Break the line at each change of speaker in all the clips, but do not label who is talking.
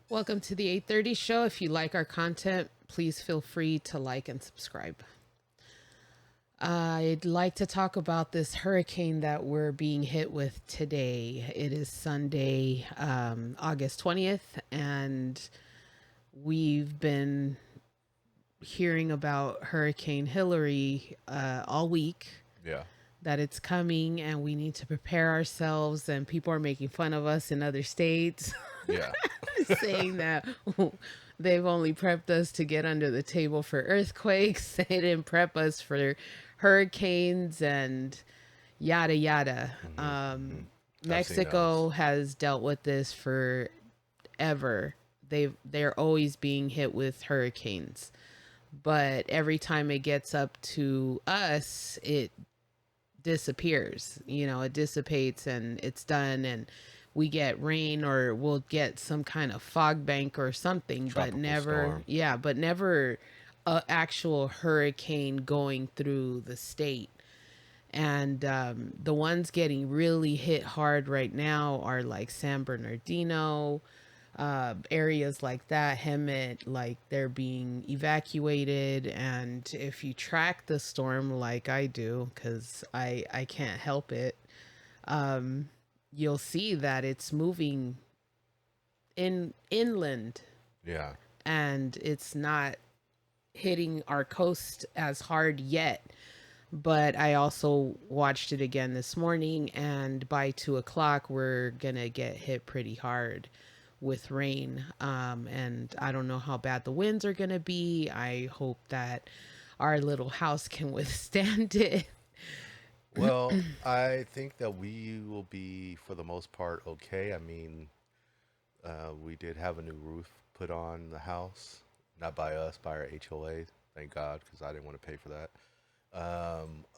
Welcome to the 8:30 show. If you like our content, please feel free to like and subscribe. I'd like to talk about this hurricane that we're being hit with today. It is Sunday, August 20th, and we've been hearing about Hurricane Hillary all week,
Yeah.
that it's coming and we need to prepare ourselves, and people are making fun of us in other states.
Yeah.
Saying that they've only prepped us to get under the table for earthquakes. They didn't prep us for hurricanes and yada yada.
Hmm. I've seen those.
Mexico has dealt with this forever. They're always being hit with hurricanes, but every time it gets up to us, it disappears. It dissipates and it's done, and we get rain or we'll get some kind of fog bank or something, but
Tropical
never,
storm.
yeah, but never a actual hurricane going through the state. And the ones getting really hit hard right now are like San Bernardino, areas like that, Hemet, like they're being evacuated. And if you track the storm like I do, because I can't help it, you'll see that it's moving inland,
Yeah.
and it's not hitting our coast as hard yet. But I also watched it again this morning, and by 2 o'clock, we're gonna get hit pretty hard with rain. And I don't know how bad the winds are gonna be. I hope that our little house can withstand it.
Well, I think that we will be, for the most part, okay. I mean, we did have a new roof put on the house, not by us, by our HOA. Thank God, because I didn't want to pay for that.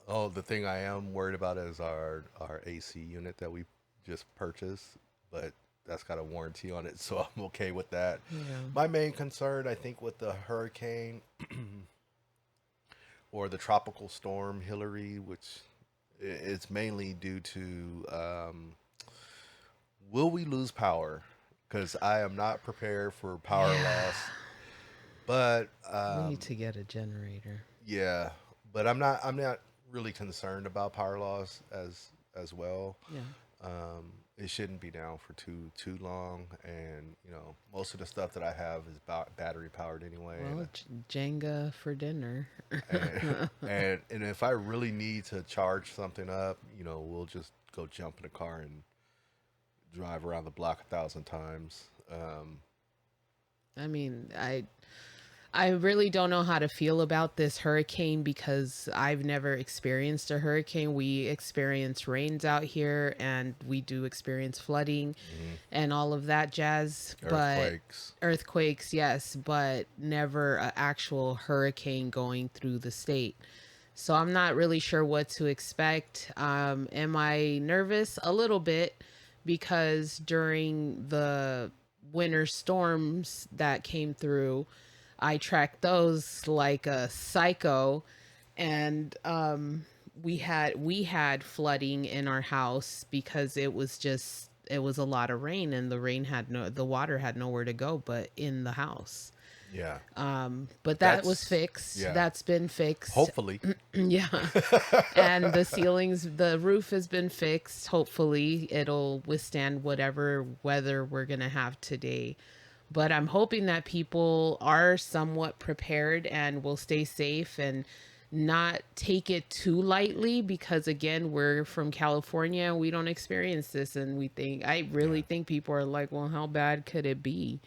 Oh, the thing I am worried about is our AC unit that we just purchased, but that's got a warranty on it, so I'm okay with that.
Yeah.
My main concern, I think, with the hurricane or the tropical storm Hillary, which it's mainly due to will we lose power? Because I am not prepared for power
Yeah.
loss. But
We need to get a generator.
yeah, but I'm not really concerned about power loss as well.
Yeah.
It shouldn't be down for too long, and most of the stuff that I have is battery powered anyway,
Well, Jenga for dinner.
and if I really need to charge something up, we'll just go jump in the car and drive around the block 1,000 times.
I mean, I really don't know how to feel about this hurricane because I've never experienced a hurricane. We experience rains out here, and we do experience flooding
Mhm.
and all of that jazz, but
Earthquakes.
earthquakes, yes, but never an actual hurricane going through the state. So I'm not really sure what to expect. Am I nervous? A little bit, because during the winter storms that came through, I tracked those like a psycho, and we had flooding in our house because it was a lot of rain, and the water had nowhere to go but in the house.
Yeah,
But that was
that's
fixed.
yeah.
That's been fixed.
Hopefully.
Yeah. And the roof has been fixed. Hopefully, it'll withstand whatever weather we're going to have today. But I'm hoping that people are somewhat prepared and will stay safe and not take it too lightly, because again, we're from California, we don't experience this, and I really
Yeah.
think people are like, well, how bad could it be?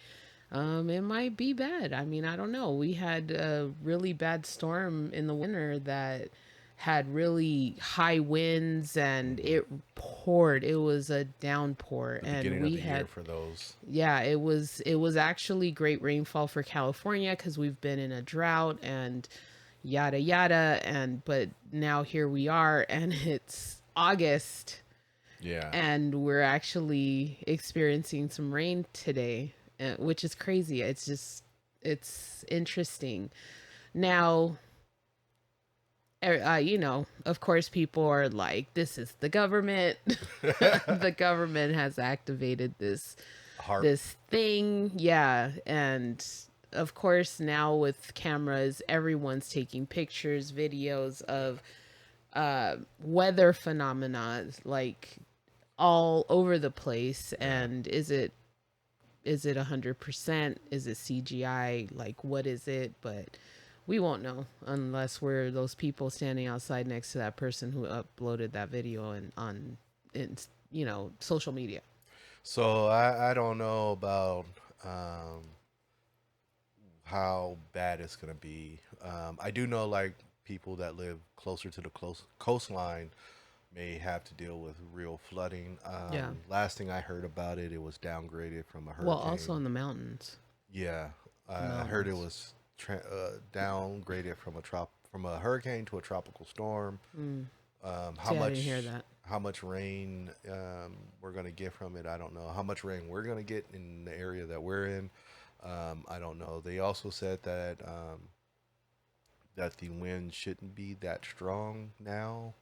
It might be bad. I mean, I don't know. We had a really bad storm in the winter that had really high winds, and
Hmm.
it poured. It was a downpour,
The
and
beginning of
we
the year
had,
for those.
yeah, it was actually great rainfall for California because we've been in a drought and yada yada, and but now here we are, and it's August,
Yeah.
and we're actually experiencing some rain today, which is crazy. It's interesting. Now, of course, people are like, this is the government. The government has activated this
Heart.
this thing. Yeah. And of course, now with cameras, everyone's taking pictures, videos of weather phenomena like all over the place.
Yeah.
And is it 100%? Is it CGI? Like, what is it? But we won't know unless we're those people standing outside next to that person who uploaded that video and on in social media.
So I don't know about um, how bad it's gonna be. I do know like people that live closer to the coastline may have to deal with real flooding.
Yeah.
Last thing I heard about it, it was downgraded from a
Well, also
hurricane.
in the mountains.
Yeah,
The
I heard it
mountains.
was downgraded from a hurricane to a tropical storm.
Mm.
How
See, I didn't hear
much
that.
how much rain we're gonna get from it, I don't know. How much rain we're gonna get in the area that we're in, I don't know. They also said that the wind shouldn't be that strong now.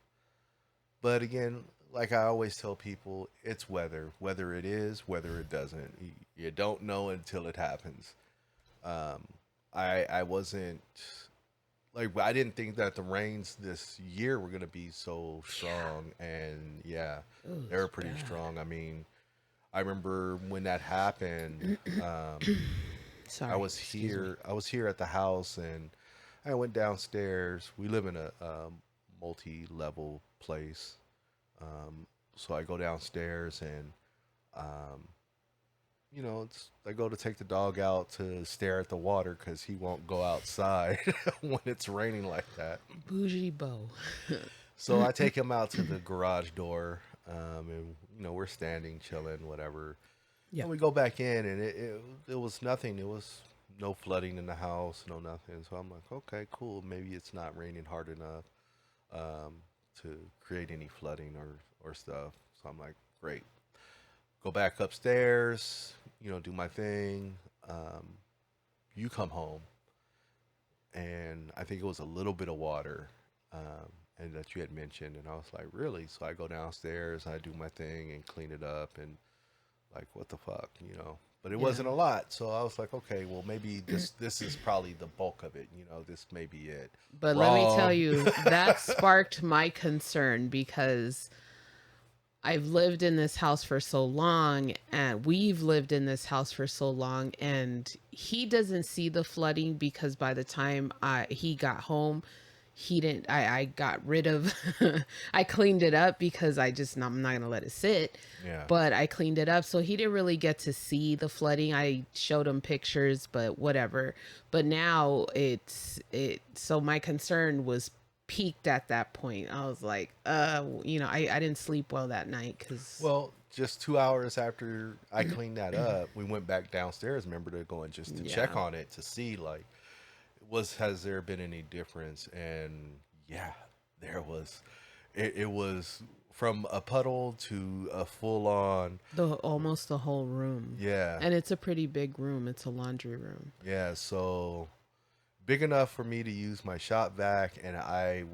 But again, like I always tell people, it's weather. Whether it is, whether it doesn't. You don't know until it happens. Um, I wasn't like I didn't think that the rains this year were gonna be so
Yeah.
strong, and yeah,
It
they
was
were pretty
bad.
strong. I mean, I remember when that happened. I
Sorry.
was
Excuse me.
here. I was here at the house, and I went downstairs. We live in a multi-level place, um, so I go downstairs and um, it's I go to take the dog out to stare at the water because he won't go outside when it's raining like that.
Bougie bow.
So I take him out to the garage door, and we're standing, chilling, whatever.
Yeah.
And we go back in, and it was nothing. It was no flooding in the house, no nothing. So I'm like, okay, cool. Maybe it's not raining hard enough um, to create any flooding or stuff. So I'm like, great. Go back upstairs, do my thing. Um, you come home, and I think it was a little bit of water, and that you had mentioned, and I was like, really? So I go downstairs, I do my thing and clean it up, and like, what the fuck. But it
Yeah.
wasn't a lot, so I was like, okay, well, maybe this is probably the bulk of it. This may be it.
But let me tell
Wrong.
you, that sparked my concern because I've lived in this house for so long, and we've lived in this house for so long, and he doesn't see the flooding because by the time he got home, he didn't. I got rid of, I cleaned it up because I'm not gonna let it sit,
Yeah,
but I cleaned it up, so he didn't really get to see the flooding. I showed him pictures, but whatever. But now So my concern was peaked at that point. I was like, I didn't sleep well that night because,
well, just 2 hours after I cleaned that up, we went back downstairs. Remember to go and just to check
yeah,
on it to see like has there been any difference? And yeah, there was. It was from a puddle to a full on.
the almost the whole room.
Yeah,
And it's a pretty big room. It's a laundry room.
yeah. So big enough for me to use my shop vac, and I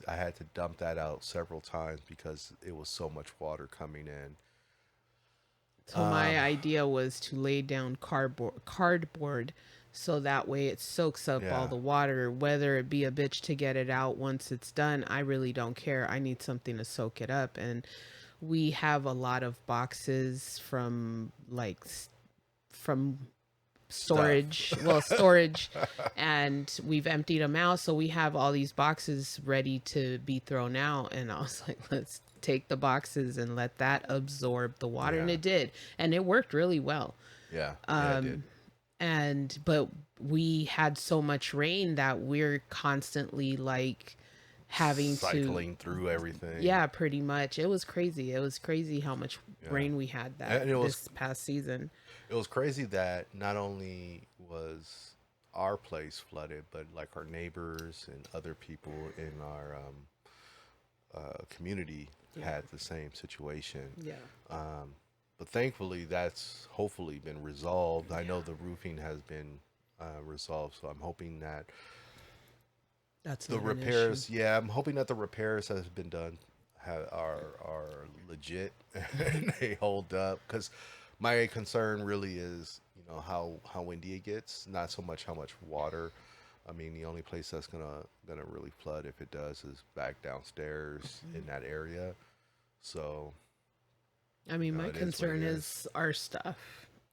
had to dump that out several times because it was so much water coming in.
So
Um,
my idea was to lay down cardboard so that way it soaks up all
yeah,
the water, whether it be a bitch to get it out once it's done. I really don't care. I need something to soak it up. And we have a lot of boxes from
stuff.
storage, and we've emptied them out, so we have all these boxes ready to be thrown out. And I was like, let's take the boxes and let that absorb the water, and
Yeah,
it did, and it worked really well.
yeah, yeah. It did.
And but we had so much rain that we're constantly like having to,
Cycling through everything.
yeah, pretty much. It was crazy how much
Yeah,
rain we had that
and it was
this past season.
it was crazy that not only was our place flooded, but like our neighbors and other people in our community
Yeah.
had the same situation.
Yeah.
Um, but thankfully, that's hopefully been resolved. I know
Yeah.
the roofing has been resolved, so I'm hoping that
That's
the
not an issue.
repairs. Yeah, I'm hoping that the repairs that have been done are legit and they hold up. Because My concern really is, how windy it gets, not so much how much water. I mean, the only place that's gonna really flood if it does is back downstairs in that area. So,
I mean, my
it is what it
concern
is.
is our stuff.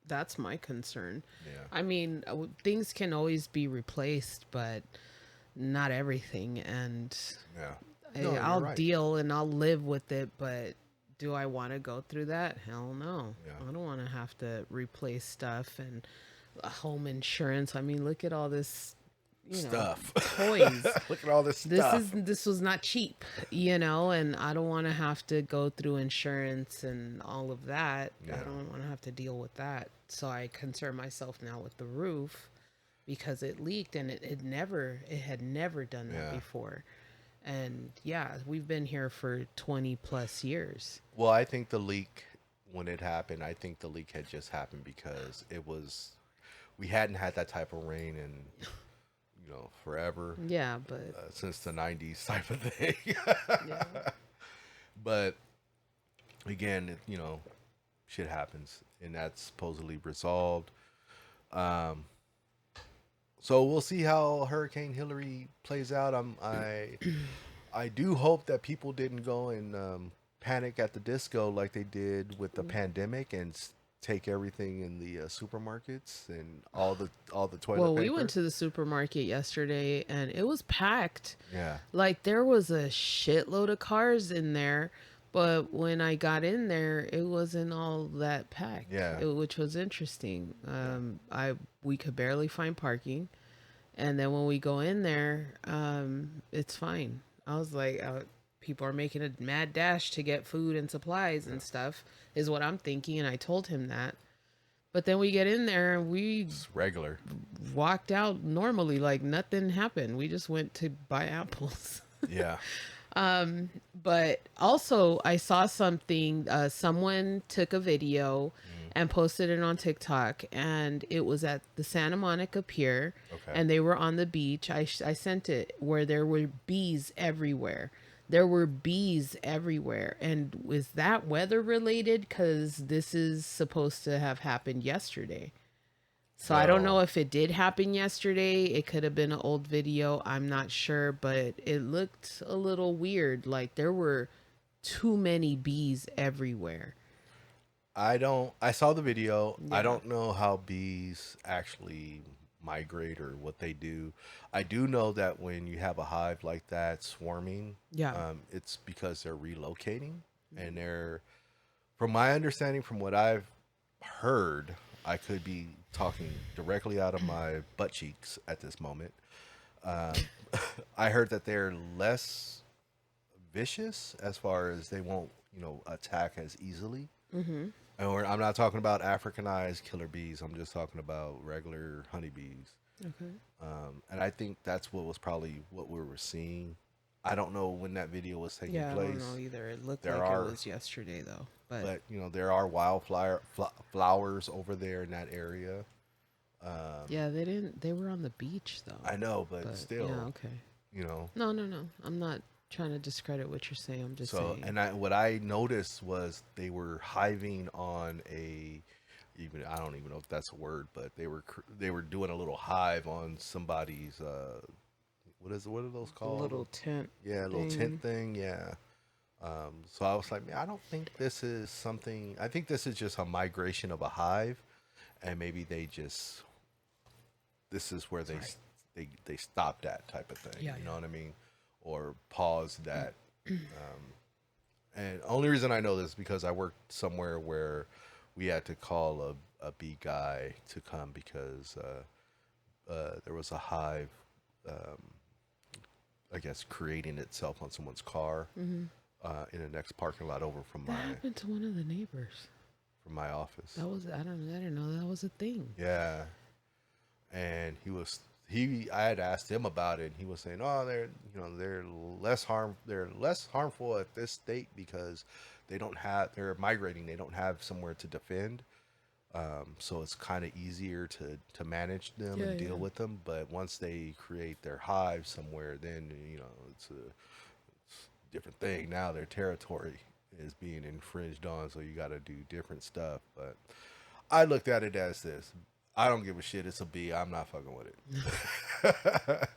That's my concern.
Yeah.
I mean, things can always be replaced, but not everything. And
Yeah. No, you're
I'll
right.
deal and I'll live with it, but do I want to go through that? Hell no.
Yeah.
I don't want to have to replace stuff and home insurance. I mean, look at all this,
Stuff.
toys.
Look at all this stuff.
This was not cheap, and I don't want to have to go through insurance and all of that. I
Yeah.
don't want to have to deal with that. So I concern myself now with the roof because it leaked and it had never done that
Yeah.
before. And yeah, we've been here for 20 plus years.
Well, I think the leak, when it happened, I think the leak had just happened because we hadn't had that type of rain in, forever,
Yeah, but
since the 90s type of thing.
yeah.
But again, shit happens, and that's supposedly resolved. Um, so we'll see how Hurricane Hillary plays out. I do hope that people didn't go and panic at the disco like they did with the pandemic and take everything in the supermarkets and all the toilet
Well,
paper.
we went to the supermarket yesterday and it was packed.
Yeah,
Like there was a shitload of cars in there, but when I got in there, it wasn't all that packed.
Yeah.
Which was interesting. I we could barely find parking, and then when we go in there, it's fine. I was like, people are making a mad dash to get food and supplies and stuff, is what I'm thinking, and I told him that. But then we get in there and we
it's regular.
walked out normally, like nothing happened. We just went to buy apples.
Yeah,
But also, I saw something. Someone took a video and posted it on TikTok, and it was at the Santa Monica Pier,
Okay.
and they were on the beach. I sent it where there were bees everywhere. There were bees everywhere. And was that weather related? Because this is supposed to have happened yesterday. So I don't know
Oh.
if it did happen yesterday. It could have been an old video. I'm not sure, but it looked a little weird. Like there were too many bees everywhere.
I saw the video. I
Yeah.
don't know how bees actually migrate or what they do. I do know that when you have a hive like that swarming,
Yeah.
it's because they're relocating, and from my understanding, from what I've heard, I could be talking directly out of my butt cheeks at this moment. Um, I heard that they're less vicious as far as they won't, attack as easily.
Mm-hmm.
I'm not talking about Africanized killer bees. I'm just talking about regular honeybees.
Okay.
And I think that's what was probably what we were seeing. I don't know when that video was taking
Yeah, I
place,
don't know either. It looked
There
like
are-
it was yesterday though. But
but there are flowers over there in that area.
yeah, they were on the beach though.
I know, but
But
still,
yeah, okay.
you know.
No, no, no. I'm not trying to discredit what you're saying. I'm just
So,
saying.
and what I noticed was they were hiving on even I don't even know if that's a word, but they were doing a little hive on somebody's what are those
A
called?
little tent.
Yeah, a little
thing.
tent thing. Yeah. So I was like, man, I don't think this is something. I think this is just a migration of a hive, and maybe this is where they stop that type of thing.
Yeah,
you know
yeah.
what I mean, or pause that. And only reason I know this is because I worked somewhere where we had to call a bee guy to come because there was a hive, I guess, creating itself on someone's car in the next parking lot over from
That happened to one of the neighbors.
my office.
I didn't know that was a thing.
Yeah, and I had asked him about it, and he was saying, "Oh, they're less harmful at this state because they're migrating. They don't have somewhere to defend, so it's kind of easier to manage them and deal with them. But once they create their hive somewhere, then it's a different thing. Now their territory is being infringed on, so you got to do different stuff. But I looked at it as this. I don't give a shit. It's a B. I'm not fucking with it.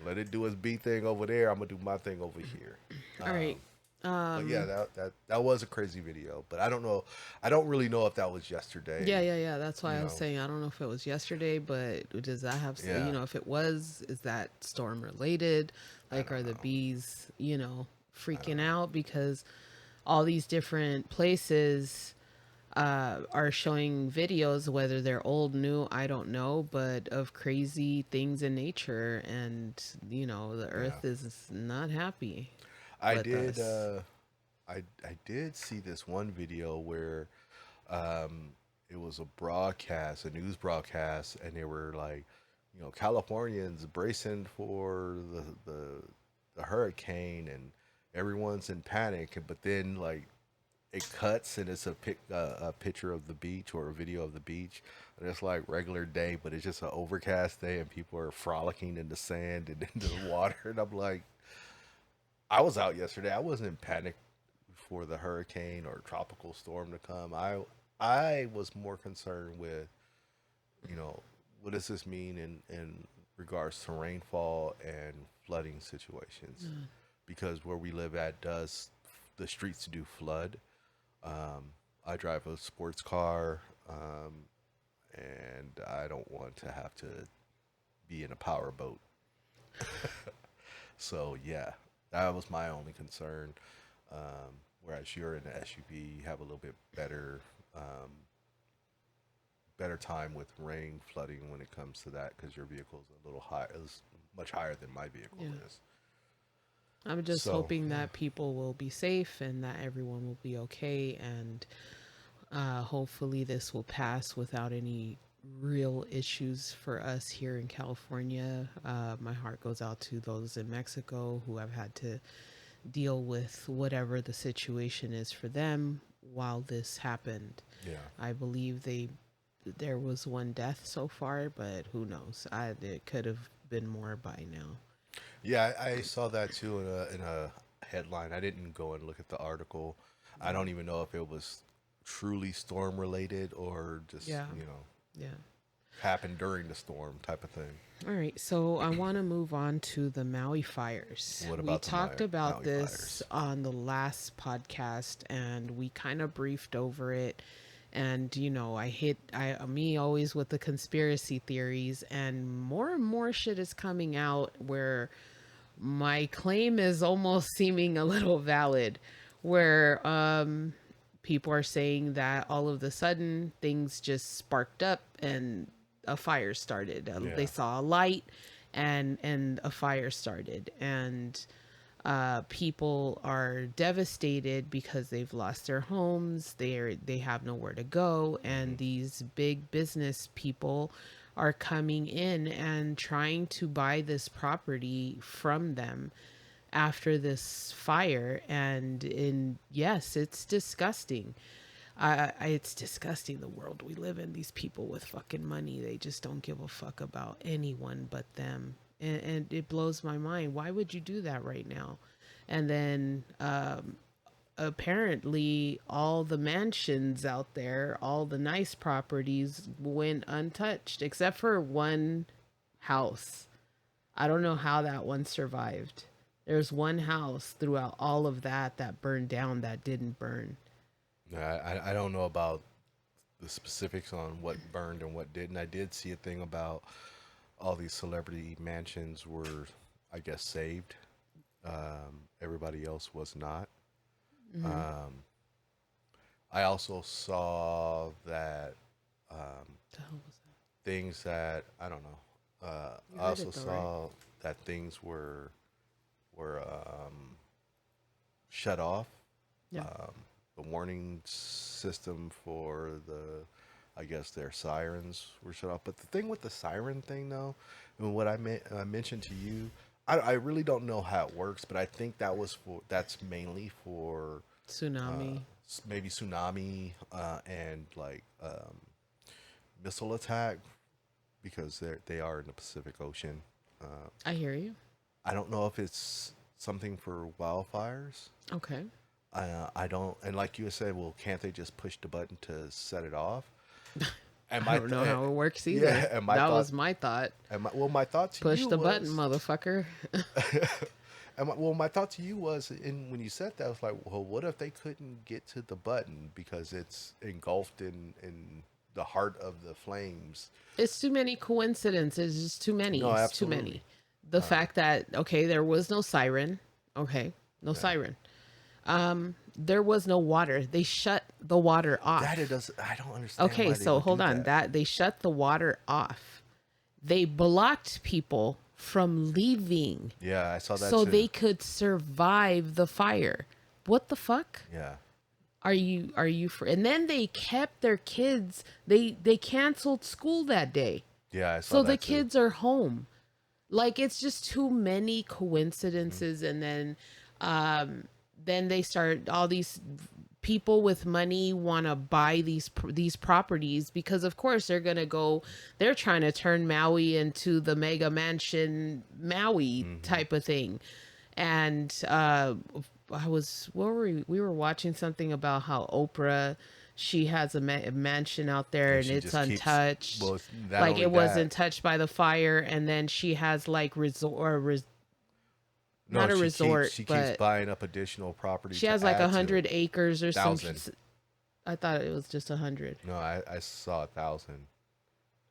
Let it do its B thing over there. I'm gonna do my thing over here.
All right.
But yeah,
Um,
that was a crazy video. But I don't know. I don't really know if that was
yeah,
yesterday.
yeah, yeah. That's why
You
I was
know.
saying I don't know if it was yesterday, but does that have,
Yeah.
if it was, is that storm related?
I
Like,
don't
are the
know.
bees,
I don't
freaking
know.
out because all these different places are showing videos, whether they're old, new, I don't know, but of crazy things in nature, and the
Yeah.
Earth is not happy
I
with
did.
us.
I did see this one video where um, it was a broadcast, a news broadcast, and they were like, Californians bracing for the hurricane, and everyone's in panic. But then like it cuts, and it's a picture of the beach or a video of the beach, and it's like regular day, but it's just an overcast day, and people are frolicking in the sand and into the water, and I'm like, I was out yesterday. I wasn't in panic for the hurricane or tropical storm to come. I was more concerned with, you know, what does this mean in regards to rainfall and flooding situations?
Mm.
Because where we live at does the streets do flood. Um, I drive a sports car, and I don't want to have to be in a power boat. So yeah, that was my only concern. Whereas you're in the SUV, you have a little bit um, better time with rain, flooding when it comes to that because your vehicle is a little high, is much higher than my vehicle
Yeah.
is.
I'm just
So
hoping
yeah,
that people will be safe and that everyone will be okay, and hopefully this will pass without any real issues for us here in California. My heart goes out to those in Mexico who have had to deal with whatever the situation is for them while this happened.
yeah,
I believe there was one death so far, but who knows? It could have been more by now.
yeah. I saw that too in a headline. I didn't go and look at the article. I don't even know if it was truly storm related or just
Yeah, yeah.
happened during the storm type of thing.
All right, so I want to move on to the Maui fires.
What
We
about the
talked about
Maui
this
fires?
on the last podcast and we kind of briefed over it. And me always with the conspiracy theories, and more shit is coming out where my claim is almost seeming a little valid, where people are saying that all of the sudden things just sparked up and a fire started. They
Yeah.
saw a light and a fire started, and people are devastated because they've lost their homes. They have nowhere to go, and
Hmm.
these big business people are coming in and trying to buy this property from them after this fire. And in yes, it's disgusting. It's disgusting the world we live in. These people with fucking money, they just don't give a fuck about anyone but them. And it blows my mind. Why would you do that right now? And then apparently, all the mansions out there, all the nice properties went untouched, except for one house. I don't know how that one survived. There's one house throughout all of that burned down that didn't burn.
I don't know about the specifics on what burned and what didn't. I did see a thing about all these celebrity mansions were, I guess, saved. Everybody else was not.
Mm-hmm.
Um, I also saw that um,
The hell was that?
things that I don't know.
You
I
heard
also
it though, right?
saw that things were shut off.
Yeah.
Um, the warning system for I guess their sirens were shut off. But the thing with the siren thing, though, and what I mentioned to you, I really don't know how it works, but I think that's mainly for
Tsunami.
maybe tsunami and like missile attack because they are in the Pacific Ocean. Uh,
I hear you.
I don't know if it's something for wildfires.
Okay.
I don't, and like you said, well, can't they just push the button to set it off? And
I
my
don't know how it works either.
yeah, and my
That
thought
was my thought.
and my thought to
Push
you
the button,
was
motherfucker.
my thought to you was, in when you said that, I was like, well, what if they couldn't get to the button because it's engulfed in the heart of the flames?
It's too many coincidences. It's too many.
No,
It's too
absolutely.
many. The
Um,
fact that, okay, there was no siren. Okay, no
yeah,
siren. There was no water. They shut the water
that it
off.
does. I don't understand
Okay,
why they
so
would
hold
do
on.
that.
That they shut the water off. They blocked people from leaving
Yeah, I saw that
so
too.
they could survive the fire. What the fuck?
Yeah,
Are you for? And then they kept their kids. They canceled school that day.
yeah, I saw
So the
that too.
kids are home. Like it's just too many
Hmm.
coincidences, and then they start all these people with money want to buy these properties because of course they're trying to turn Maui into the mega mansion Maui
Hmm.
type of thing. And I was we were watching something about how Oprah, she has a mansion out there
And
and
she
it's
just keeps.
untouched.
Well, it's not
Like
only
it
that.
wasn't touched by the fire, and then she has like
No,
not a resort,
she keeps
but
buying up additional property
she
to
has like
add
a
to it.
hundred acres or some.
Thousand.
I thought it was just 100.
No, I saw 1,000.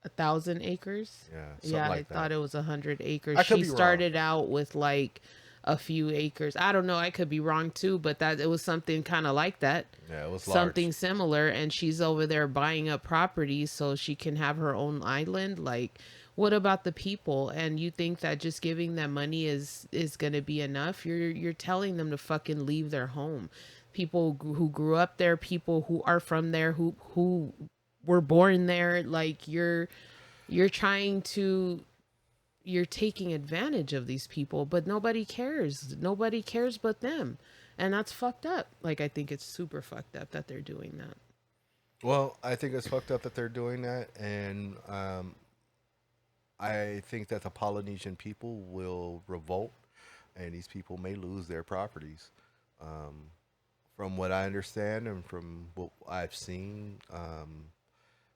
1,000 acres.
Yeah,
Yeah,
something
I
like
thought
that.
it was 100 acres.
I could
She
be wrong.
started out with like a few acres. I don't know. I could be wrong too, but that it was something kind of like that,
Yeah, it was large.
something similar. And she's over there buying up properties so she can have her own island. Like, what about the people? And you think that just giving them money is gonna be enough? You're telling them to fucking leave their home. People who grew up there, people who are from there, who were born there. Like you're trying to you're taking advantage of these people, but nobody cares. Nobody cares but them. And that's fucked up. Like I think it's super fucked up that they're doing that.
Well, I think it's fucked up that they're doing that, and I think that the Polynesian people will revolt, and these people may lose their properties. Um, from what I understand and from what I've seen,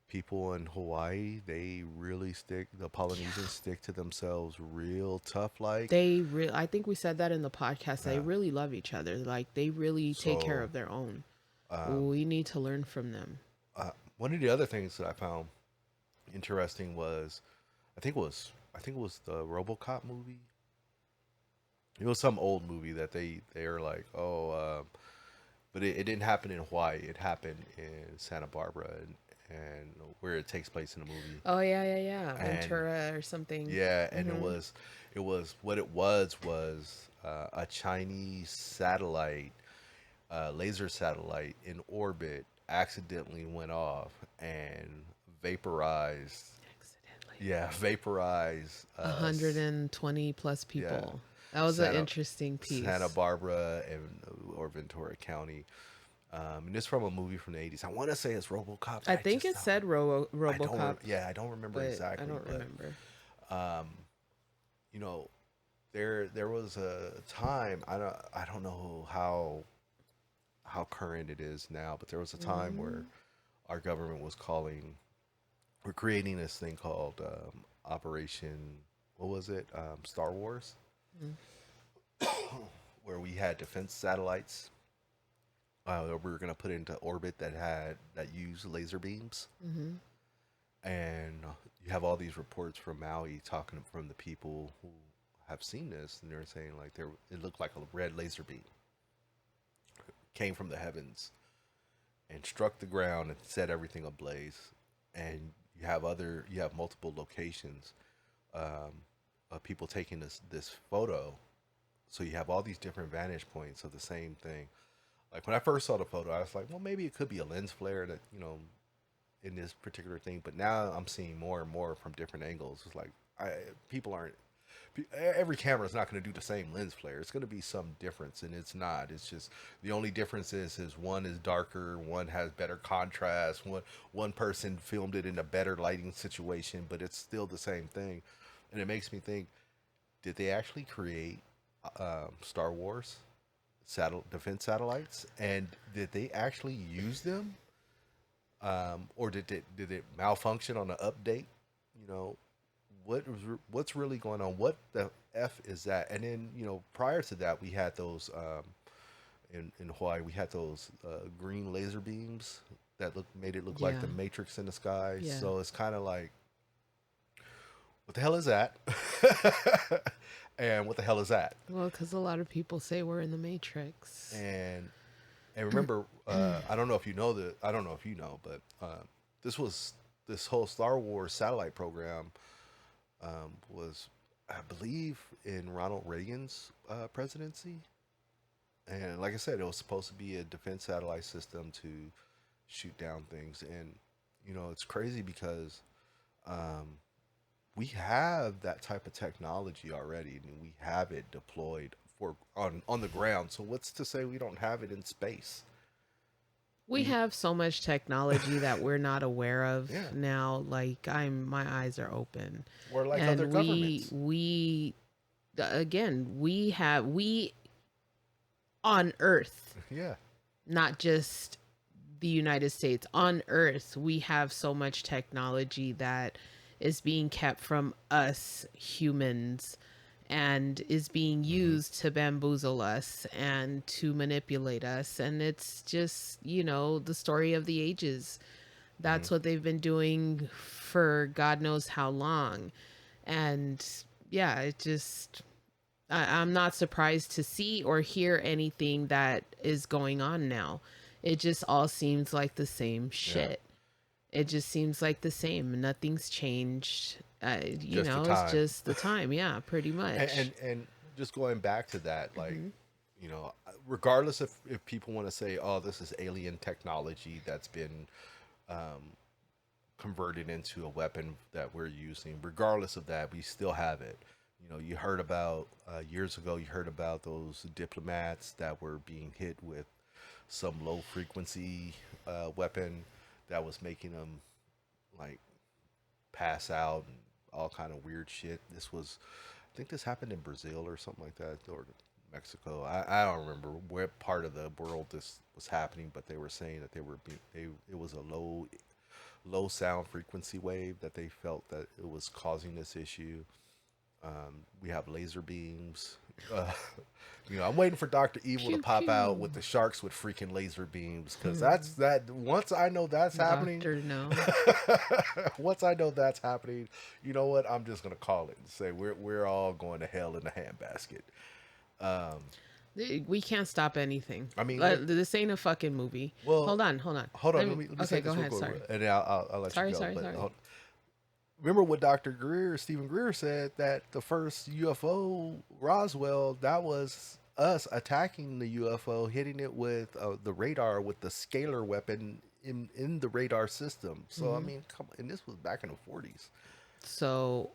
people in Hawaii, they really stick. The Polynesians stick to themselves real tough. Like,
I think we said that in the podcast. They
yeah.
really love each other. Like they really take care
So,
of their own.
um,
We need to learn from them.
one of the other things that I found interesting was, I think it was the RoboCop movie. It was some old movie that they are like, oh, but it didn't happen in Hawaii. It happened in Santa Barbara, and where it takes place in the movie.
Oh yeah, yeah, yeah.
And
Ventura or something.
yeah, and
Mm-hmm.
it was what it was a Chinese satellite, laser satellite in orbit accidentally went off and vaporized.
Accidentally.
Yeah, vaporized.
120 plus
Yeah,
people. That was an
Santa
interesting
Santa
piece.
Barbara and or Ventura County. And it's from a movie from the 80s. I want to say it's RoboCop, but
I think it said
I don't.
RoboCop,
Yeah, I don't remember
but I
exactly,
don't
but
remember.
um, you know, there was a time. I don't know how current it is now, but there was a time where
Mm,
our government was calling. We're creating this thing called Operation. What was it? Star Wars,
mm,
where we had defense satellites that we were going to put into orbit that use laser beams,
mm-hmm.
and you have all these reports from Maui talking from the people who have seen this, and they're saying like it looked like a red laser beam came from the heavens and struck the ground and set everything ablaze. And you have multiple locations um, of people taking this photo, so you have all these different vantage points of the same thing. Like when I first saw the photo, I was like, well, maybe it could be a lens flare that in this particular thing. But now I'm seeing more and more from different angles. It's like people aren't. Every camera is not going to do the same lens flare. It's going to be some difference, and it's not. It's just the only difference is one is darker, one has better contrast. One person filmed it in a better lighting situation, but it's still the same thing. And it makes me think: did they actually create Star Wars defense satellites, and did they actually use them Or did it malfunction on the update? You know, what's really going on? What the f is that? And then prior to that, we had those in Hawaii. We had those green laser beams that made it look like
Yeah.
the Matrix in the sky.
Yeah.
So it's kind of like, what the hell is that? And what the hell is that?
Well, because a lot of people say we're in the Matrix.
And remember, I don't know if you know that. I don't know if you know, but this was this whole Star Wars satellite program was, I believe, in Ronald Reagan's presidency. And like I said, it was supposed to be a defense satellite system to shoot down things. And it's crazy because um, we have that type of technology already, and we have it deployed for on the ground. So what's to say we don't have it in space?
We have so much technology that we're not aware of
Yeah,
now. Like my eyes are open,
or like other
and
governments.
we again we on Earth,
Yeah.
not just the United States. On Earth, we have so much technology that is being kept from us humans and is being
Mm-hmm.
used to bamboozle us and to manipulate us. And it's just, the story of the ages.
Mm-hmm.
That's what they've been doing for God knows how long. And yeah, I'm not surprised to see or hear anything that is going on now. It just all seems like the same
Yeah.
shit. It just seems like the same. Nothing's changed.
Just the
It's
time.
just the time. Yeah, pretty much.
And just going back to that, like,
Hmm.
regardless if people want to say, oh, this is alien technology that's been um, converted into a weapon that we're using, regardless of that, we still have it. You heard about years ago, you heard about those diplomats that were being hit with some low frequency weapon that was making them like pass out and all kind of weird shit. I think this happened in Brazil or something like that, or Mexico. I don't remember where part of the world this was happening, but they were saying that it was a low sound frequency wave that they felt that it was causing this issue. We have laser beams. Uh, I'm waiting for Doctor Evil to
Pew
pop out
pew.
with the sharks with freaking laser beams, because
Hmm.
that. Once I know that's happening,
Doctor No.
once I know that's happening, you know what? I'm just gonna call it and say we're all going to hell in a handbasket. Um,
We can't stop anything.
I mean, look.
This ain't a fucking movie.
Well,
Hold on, hold on.
hold on. Let me say
Okay, go
this real
ahead.
quick,
Sorry.
and then I'll let you
Sorry,
go.
sorry,
But
sorry.
remember what Stephen Greer said, that the first UFO Roswell, that was us attacking the UFO, hitting it with the radar with the scalar weapon in the radar system. So I
Hmm.
mean, come on, and this was back in the 40s.
So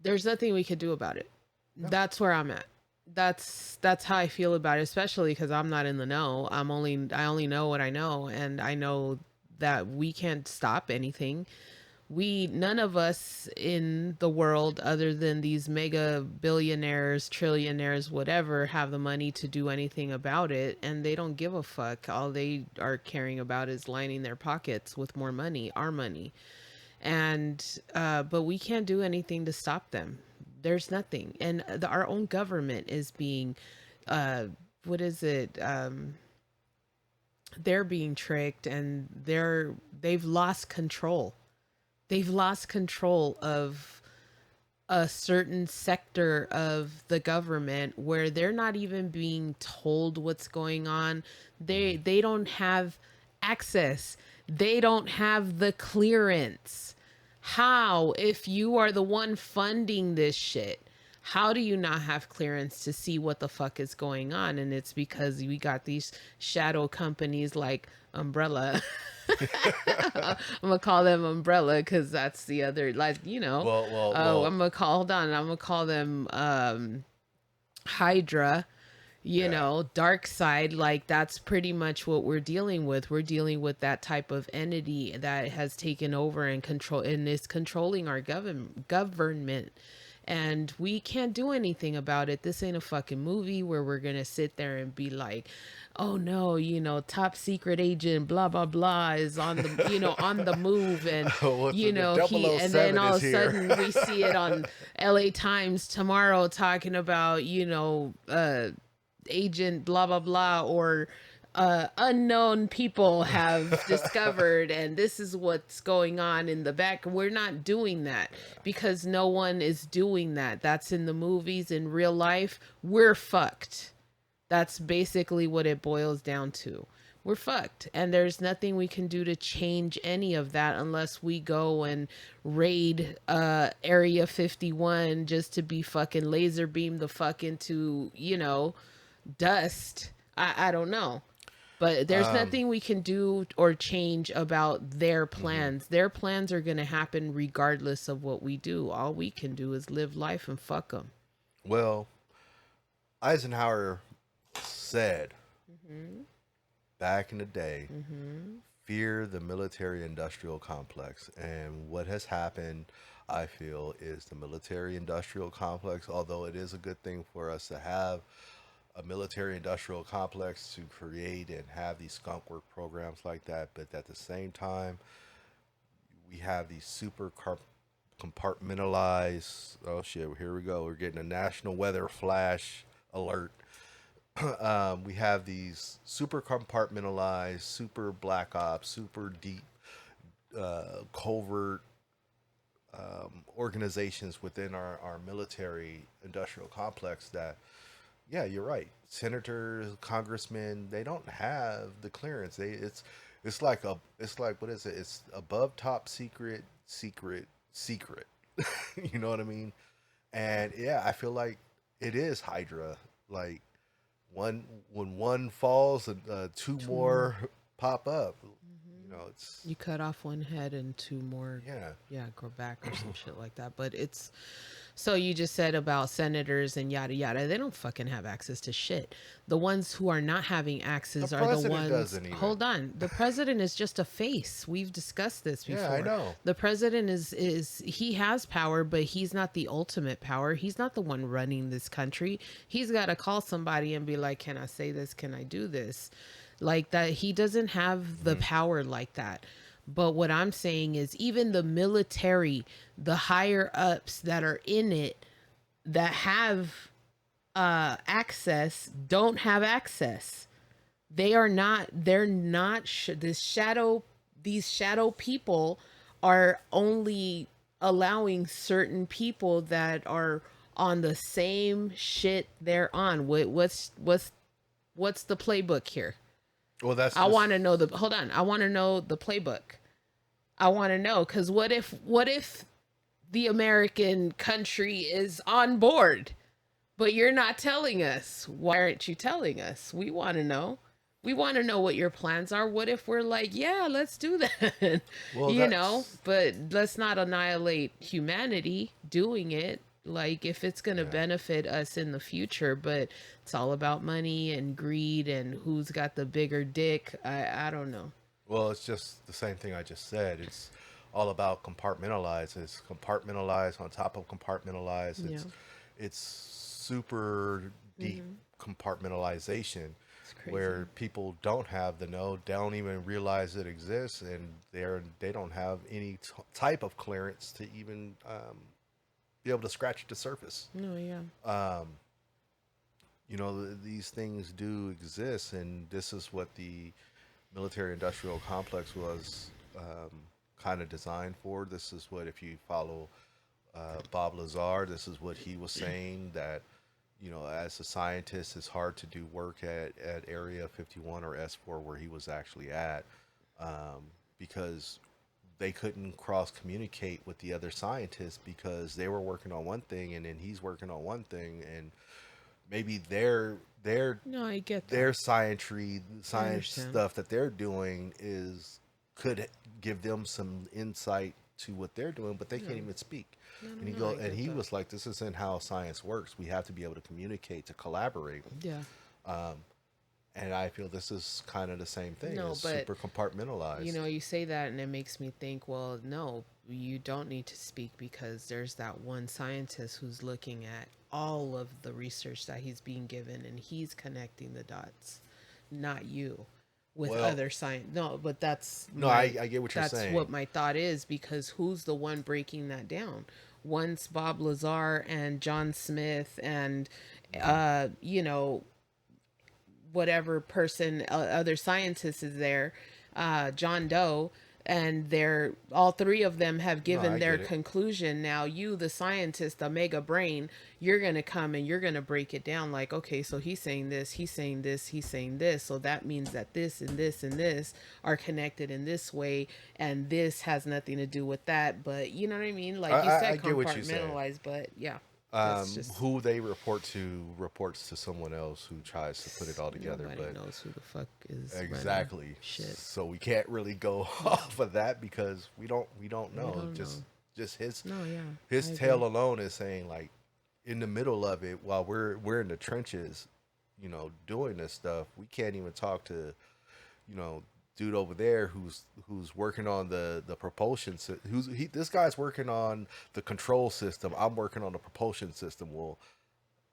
there's nothing we could do about it.
No.
That's where I'm at. That's how I feel about it, especially because I'm not in the know. I only know what I know, and I know that we can't stop anything. We None of us in the world, other than these mega billionaires, trillionaires, whatever, have the money to do anything about it, and they don't give a fuck. All they are caring about is lining their pockets with more money, our money. And but we can't do anything to stop them. There's nothing. And our own government is being uh what is it, they're being tricked, and they've lost control. They've lost control of a certain sector of the government where they're not even being told what's going on.
Mm-hmm.
They don't have access. They don't have the clearance. How, if you are the one funding this shit, how do you not have clearance to see what the fuck is going on? And it's because we got these shadow companies like Umbrella. I'm gonna call them Umbrella because that's the other, like,
Well,
I'm gonna call, hold on, I'm gonna call them Hydra,
yeah.
Dark Side. Like, that's pretty much what we're dealing with. We're dealing with that type of entity that has taken over and is controlling our government. and we can't do anything about it. This ain't a fucking movie where we're gonna sit there and be like, oh no, top secret agent blah blah blah is on the on the move, and
What's the double
he,
O
and then
007
all
is
of a
here.
sudden we see it on LA Times tomorrow talking about agent blah blah blah, or unknown people have discovered, and this is what's going on in the back. We're not doing that because no one is doing that. That's in the movies. In real life, we're fucked. That's basically what it boils down to. We're fucked. And there's nothing we can do to change any of that unless we go and raid Area 51 just to be fucking laser beamed the fuck into, dust. I don't know. But there's
Um,
nothing we can do or change about their
mhm.
plans. Their plans are going to happen regardless of what we do. All we can do is live life and fuck them.
Well, Eisenhower said
Mm-hmm.
back in the day,
Mm-hmm.
fear the military industrial complex. And what has happened, I feel, is the military industrial complex, although it is a good thing for us to have a military industrial complex to create and have these skunk work programs like that, but at the same time, we have these compartmentalized. Oh shit! Here we go. We're getting a national weather flash alert. We have these super compartmentalized, super black ops, super deep, covert organizations within our military industrial complex that, yeah, you're right. Senators, congressmen, they don't have the clearance. It's like what is it? It's above top secret, secret, secret. You know what I mean? And yeah, I feel like it is Hydra. Like one when one falls, two
Two more.
more pop up. You
Mm-hmm.
know, it's
You cut off one head and two more,
yeah.
yeah, grow back or some shit like that. But it's so you just said about senators and yada yada. They don't fucking have access to shit. The ones who are not having
The
access are the
president
ones.
doesn't even.
Hold on, the president is just a face. We've discussed this
Yeah, I
before.
know.
The president is he has power, but he's not the ultimate power. He's not the one running this country. He's got to call somebody and be like, "Can I say this? Can I do this?" Like that. He doesn't have the
Hmm.
power like that. But what I'm saying is, even the military, the higher ups that are in it that have access don't have access. They're not this shadow these shadow people are only allowing certain people that are on the same shit they're on. What's the playbook here?
Well, that's
I
just
want to know the hold on. I want to know the playbook. I want to know cuz what if the American country is on board, but you're not telling us? Why aren't you telling us? We want to know. We want to know what your plans are. What if we're like, yeah, let's do that?
well, that's
But let's not annihilate humanity doing it. Like, if it's going to
yeah.
benefit us in the future, but it's all about money and greed and who's got the bigger dick. I don't know.
Well, it's just the same thing I just said. It's all about compartmentalize. It's compartmentalize on top of compartmentalize.
Yeah.
It's super deep
Mm-hmm.
compartmentalization
It's crazy.
where people don't have the know, don't even realize it exists, and they don't have any type of clearance to even be able to scratch the surface.
No, yeah.
Um, these things do exist, and this is what the military industrial complex was kind of designed for. This is what, if you follow Bob Lazar, this is what he was saying, that as a scientist, it's hard to do work at Area 51 or S4 where he was actually at, because they couldn't cross communicate with the other scientists because they were working on one thing and then he's working on one thing, and maybe their
No, I get that.
their
I
science
understand.
stuff that they're doing is could give them some insight to what they're doing, but they
No,
can't even speak.
no,
And
no, no. I
and
get
he
that.
was like, "This isn't how science works. We have to be able to communicate, to collaborate."
Yeah.
Um, and I feel this is kind of the same thing.
No,
It's
but
super compartmentalized.
you say that and it makes me think, well, no. you don't need to speak because there's that one scientist who's looking at all of the research that he's being given and he's connecting the dots, not you with
Well,
other science. No, but
no, I get what you're
that's
saying.
what my thought is, because who's the one breaking that down? Once Bob Lazar and John Smith and
Hmm.
you know, whatever person, other scientist is there, John Doe, and they're all three of them have
No,
given
I
their
get it.
conclusion. Now you, the scientist, the mega brain, you're gonna come and you're gonna break it down like, okay, so he's saying this, he's saying this, he's saying this, so that means that this and this and this are connected in this way, and this has nothing to do with that. But you know what I mean, like you
I
said,
get what you say.
compartmentalize. But yeah, that's just,
Who they report to reports to someone else who tries to put it all together.
nobody
But
knows who the fuck is running
exactly,
shit.
so we can't really go
Yeah,
off of that because we don't
we
know.
don't know.
Just his
No, yeah, I
his
agree.
tale alone is saying like in the middle of it while we're in the trenches, doing this stuff. We can't even talk to dude over there who's working on the propulsion this guy's working on the control system. I'm working on the propulsion system. Well,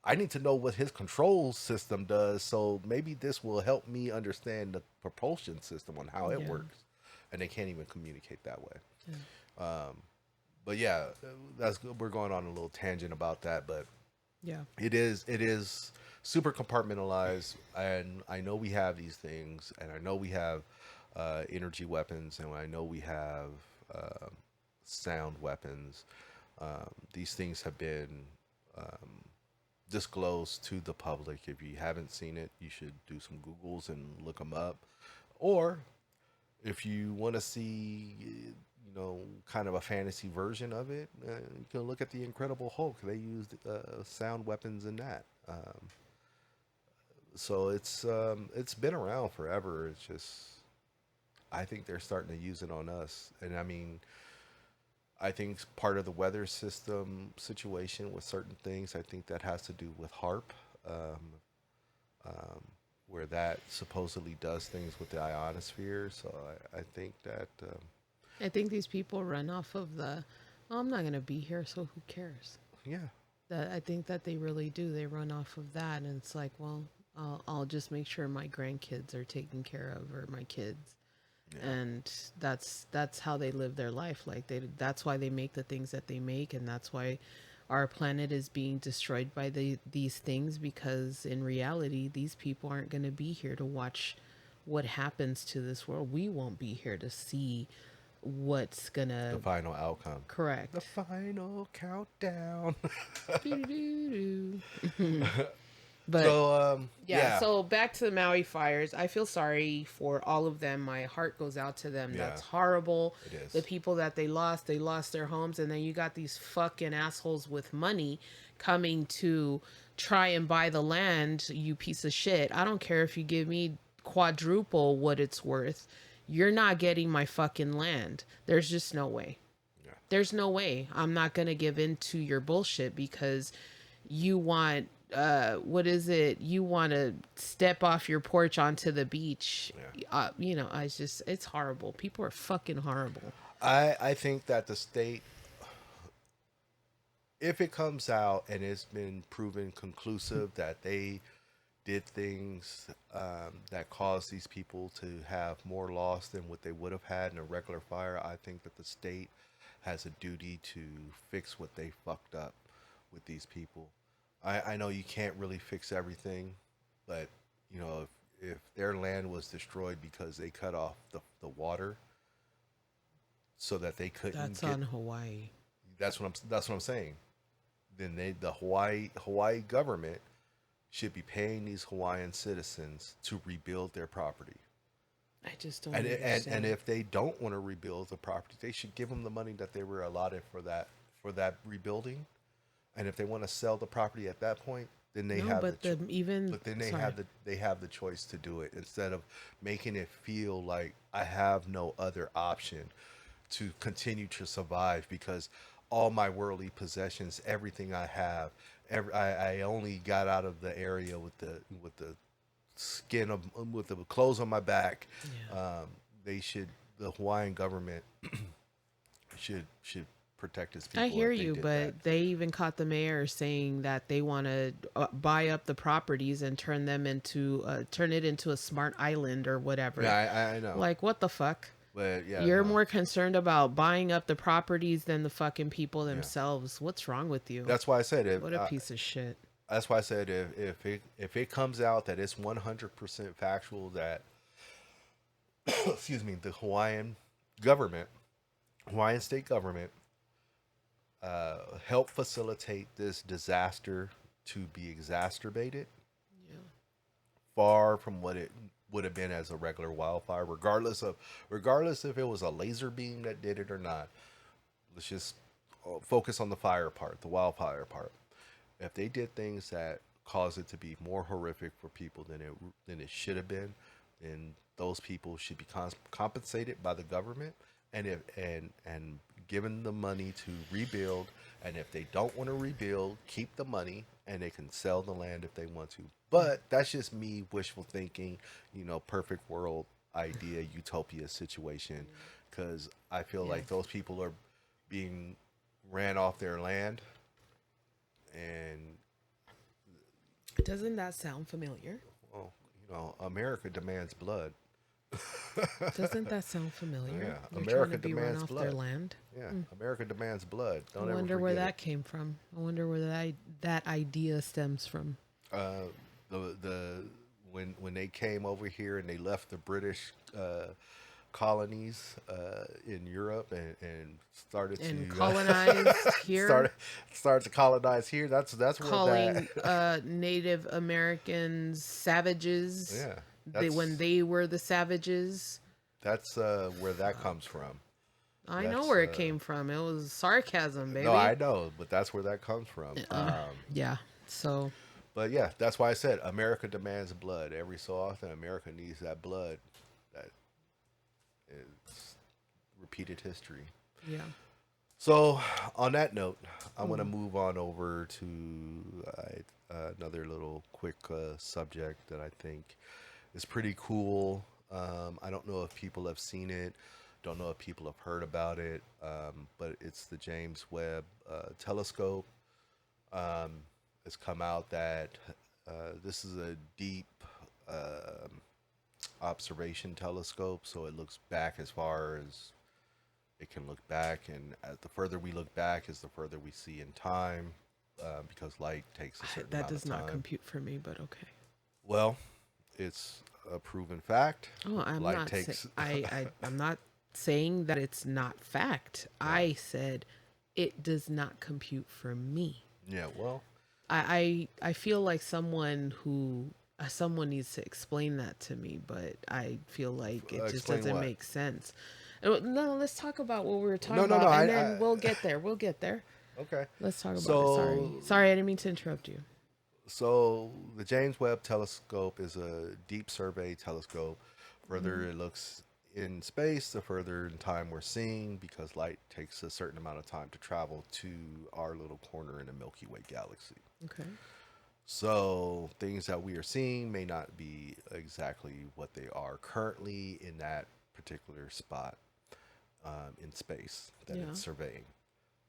I need to know what his control system does, so maybe this will help me understand the propulsion system on how it
Yeah,
works. And they can't even communicate that way.
yeah,
But yeah, that's we're going on a little tangent about that, but
yeah,
it is super compartmentalized, and I know we have these things, and I know we have energy weapons, and I know we have um sound weapons. These things have been um, disclosed to the public. If you haven't seen it, you should do some Googles and look them up. Or if you want to see, kind of a fantasy version of it, you can look at the Incredible Hulk. They used sound weapons in that. So it's been around forever. It's just I think they're starting to use it on us, and I mean. I think part of the weather system situation with certain things, I think that has to do with HARP, um, um, where that supposedly does things with the ionosphere. So I think that,
I think these people run off of the, "Oh, I'm not gonna be here, so who cares?"
yeah,
That, I think that they really do. They run off of that, and it's like, well, I'll just make sure my grandkids are taken care of, or my kids,
yeah,
and that's how they live their life. Like that's why they make the things that they make, and that's why our planet is being destroyed by these things, because in reality these people aren't going to be here to watch what happens to this world. We won't be here to see what's
the
gonna
final outcome. The
correct.
final countdown.
But
So,
yeah,
yeah,
so back to the Maui fires. I feel sorry for all of them. My heart goes out to them.
yeah,
That's horrible.
it
The
is.
people that they lost their homes, and then you got these fucking assholes with money coming to try and buy the land, you piece of shit. I don't care if you give me quadruple what it's worth. You're not getting my fucking land. There's just no way.
Yeah.
There's no way. I'm not going to give in to your bullshit because you want what is it, you want to step off your porch onto the beach.
Yeah.
I just, it's horrible. People are fucking horrible.
I think that the state, if it comes out and it's been proven conclusive that they did things that caused these people to have more loss than what they would have had in a regular fire, I think that the state has a duty to fix what they fucked up with these people. I know you can't really fix everything, but if their land was destroyed because they cut off the water so that they couldn't
That's
get,
on Hawaii.
that's what I'm saying. Then the Hawaii government should be paying these Hawaiian citizens to rebuild their property.
I just don't
And
understand.
if they don't want to rebuild the property, they should give them the money that they were allotted for that rebuilding. And if they want to sell the property at that point, then they
No,
have
but the even
but then
sorry.
they have the choice to do it instead of making it feel like I have no other option to continue to survive because all my worldly possessions, everything I have, I only got out of the area with the skin of with the clothes on my back.
Yeah.
Um, they should the Hawaiian government should protect his
I
people
hear
if they
you,
did that.
but they even caught the mayor saying that they want to buy up the properties and turn it into a smart island or
Yeah,
whatever.
I know,
Like, what the fuck?
but yeah,
You're
no,
more concerned about buying up the properties than the fucking people
yeah.
themselves. What's wrong with you?
That's why I said if
What a piece of shit.
that's why I said if it comes out that it's 100% factual that excuse me, the government, Hawaiian state government, helped facilitate this disaster to be exacerbated
Yeah.
far from what it would have been as a regular wildfire, regardless if it was a laser beam that did it or not. Let's just focus on the fire part, the wildfire part. If they did things that caused it to be more horrific for people than it should have been, then those people should be compensated by the government and given the money to rebuild. And if they don't want to rebuild, keep the money and they can sell the land if they want to. But that's just me wishful thinking, perfect world idea, utopia situation. Because I feel
Yeah.
like those people are being ran off their land and
Doesn't that sound familiar?
well, America demands blood.
Doesn't that sound familiar?
Yeah,
They're trying
America
to be run
demands
off their
blood.
land.
Yeah, America demands blood.
I
Don't ever
wonder where
forget it.
that came from. I wonder where that idea stems from.
Uh, the when they came over here and they left the British colonies in Europe and started
And
to
colonized here,
started to colonize here. That's where
calling
that
Native Americans savages.
yeah
When
that's
they were the savages.
that's where that comes from.
I know
That's
where it came from. It was sarcasm, baby.
no, I know, but that's where that comes from.
Yeah. So
But yeah, that's why I said America demands blood. Every so often, America needs that blood. That is repeated history.
yeah.
So, on that note, I want to move on over to another little quick subject that I think is pretty cool. I don't know if people have seen it, don't know if people have heard about it, but it's the James Webb Telescope. It's come out that this is a deep observation telescope, so it looks back as far as it can look back, and the further we look back is the further we see in time, because light takes a certain
That
amount
does
of
not
time.
compute for me, but okay.
Well, it's a proven fact.
Oh, I'm
Light
not.
takes.
I'm not saying that it's not fact.
Yeah.
I said it does not compute for me.
Yeah. Well.
I feel like someone needs to explain that to me, but I feel like it just
Explain
doesn't
what?
make sense. No, let's talk about what we were talking
No, no,
about,
no.
and then we'll get there. We'll get there.
Okay.
Let's talk about it.
So,
Sorry, I didn't mean to interrupt you.
so the James Webb Telescope is a deep survey telescope. Further it looks in space, the further in time we're seeing, because light takes a certain amount of time to travel to our little corner in the Milky Way galaxy.
Okay.
So things that we are seeing may not be exactly what they are currently in that particular spot in space that
Yeah.
it's surveying.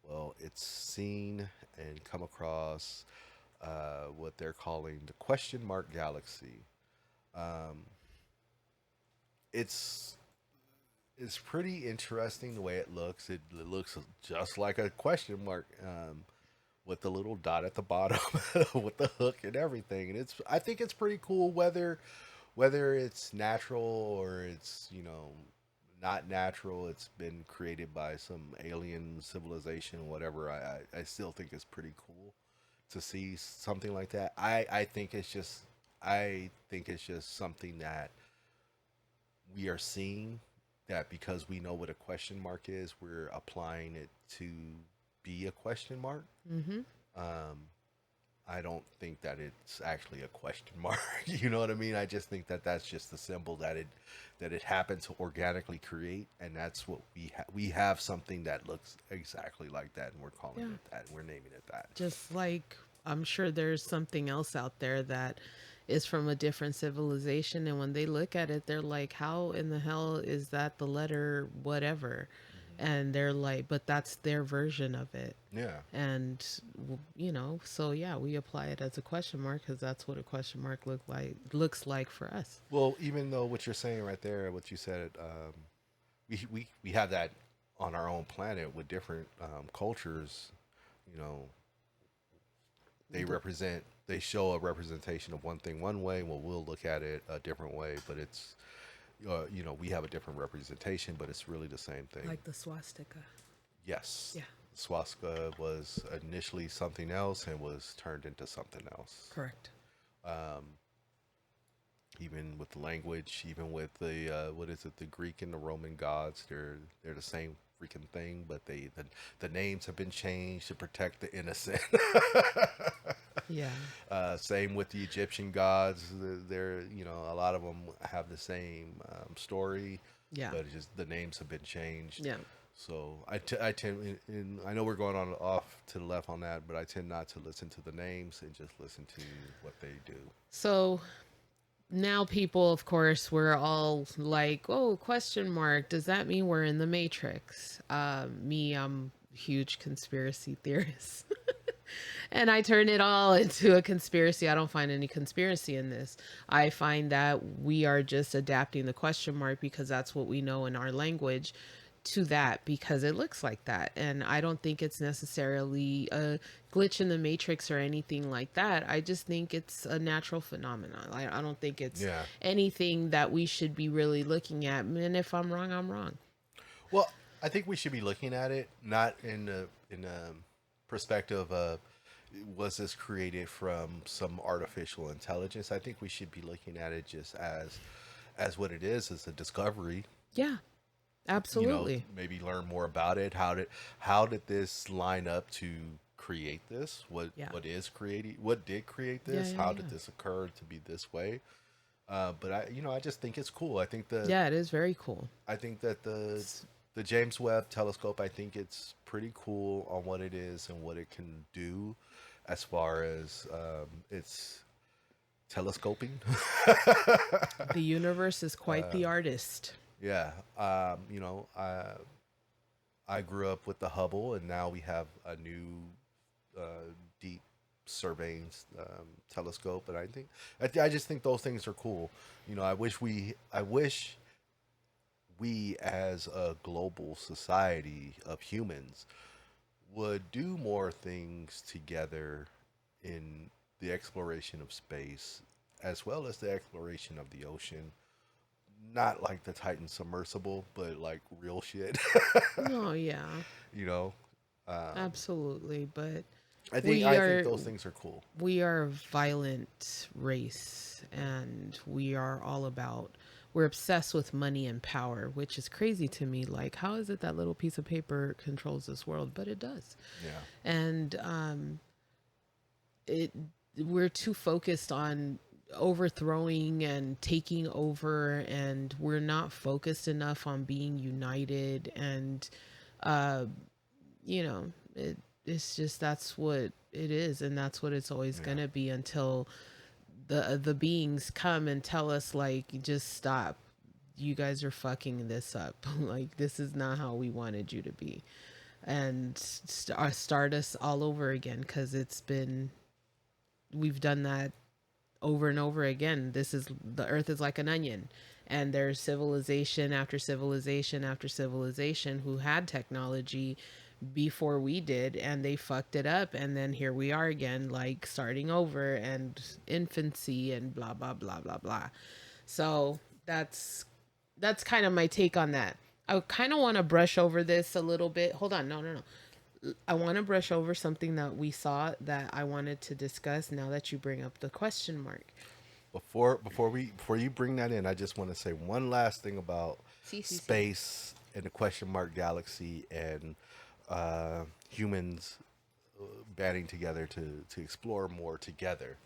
Well, it's seen and come across what they're calling the question mark galaxy. Um, it's it's pretty interesting the way it looks. It looks just like a question mark. With the little dot at the bottom with the hook and everything, and I think it's pretty cool whether it's natural or it's not natural. It's been created by some alien civilization, whatever. I still think it's pretty cool to see something like that. I think it's just something that we are seeing, that because we know what a question mark is, we're applying it to be a question mark.
Mm-hmm.
Um, I don't think that it's actually a question mark. You know what I mean? I just think that that's just the symbol that it happened to organically create, and that's what we have something that looks exactly like that, and we're calling it that, and we're naming it that.
Just like I'm sure there's something else out there that is from a different civilization, and when they look at it, they're like, "How in the hell is that the letter whatever?" And they're like, but that's their version of it.
Yeah.
And so yeah, we apply it as a question mark because that's what a question mark looks like for us.
Well, even though what you're saying right there, what you said, we have that on our own planet with different cultures. You know, they show a representation of one thing one way. Well, we'll look at it a different way, but it's we have a different representation, but it's really the same thing.
Like the swastika.
Yes.
Yeah.
Swastika was initially something else and was turned into something else.
Correct.
Um, Even with the language, even with the what is it, the Greek and the Roman gods, they're the same freaking thing, but the names have been changed to protect the innocent.
Yeah.
Same with the Egyptian gods. They're a lot of them have the same story,
Yeah.
but it's just the names have been changed.
Yeah.
So I tend, and I know we're going on off to the left on that, but I tend not to listen to the names and just listen to what they do.
So now people, of course, we're all like, oh, question mark, does that mean we're in the Matrix? I'm a huge conspiracy theorist. And I turn it all into a conspiracy. I don't find any conspiracy in this. I find that we are just adapting the question mark because that's what we know in our language to that because it looks like that. And I don't think it's necessarily a glitch in the matrix or anything like that. I just think it's a natural phenomenon. I don't think it's
Yeah.
anything that we should be really looking at. And if I'm wrong, I'm wrong.
Well, I think we should be looking at it not in a perspective of was this created from some artificial intelligence. I think we should be looking at it just as what it is a discovery.
Yeah, absolutely.
Maybe learn more about it. How did this line up to create this? What
Yeah.
what is creating? What did create this?
Yeah,
How
yeah,
did
yeah.
this occur to be this way? But I just think it's cool.
Yeah, it is very cool.
I think that the James Webb Telescope, I think it's pretty cool on what it is and what it can do, as far as its telescoping.
The universe is quite the artist.
Yeah, I grew up with the Hubble, and now we have a new deep surveying telescope, and I just think those things are cool. I wish we as a global society of humans would do more things together in the exploration of space as well as the exploration of the ocean. Not like the Titan submersible, but like real shit.
Oh yeah,
you know, um,
absolutely. But
I think
we
I
are
think those things are cool.
we are a violent race, and we're obsessed with money and power, which is crazy to me. Like, how is it that little piece of paper controls this world? But it does.
Yeah,
And it we're too focused on overthrowing and taking over, and we're not focused enough on being united. And uh you know it's just that's what it is, and that's what it's always
yeah,
gonna be until the beings come and tell us, like, just stop, you guys are fucking this up. Like, this is not how we wanted you to be, and start us all over again, because we've done that over and over again. The earth is like an onion, and there's civilization after civilization after civilization who had technology before we did, and they fucked it up, and then here we are again, like starting over, and infancy and blah blah blah blah blah. So that's kind of my take on that. I kind of want to brush over this a little bit. Hold on, no, no, no. I want to brush over something that we saw that I wanted to discuss now that you bring up the question mark.
before you bring that in, I just want to say one last thing about
See, see, see.
space and the question mark galaxy and humans banding together to explore more together.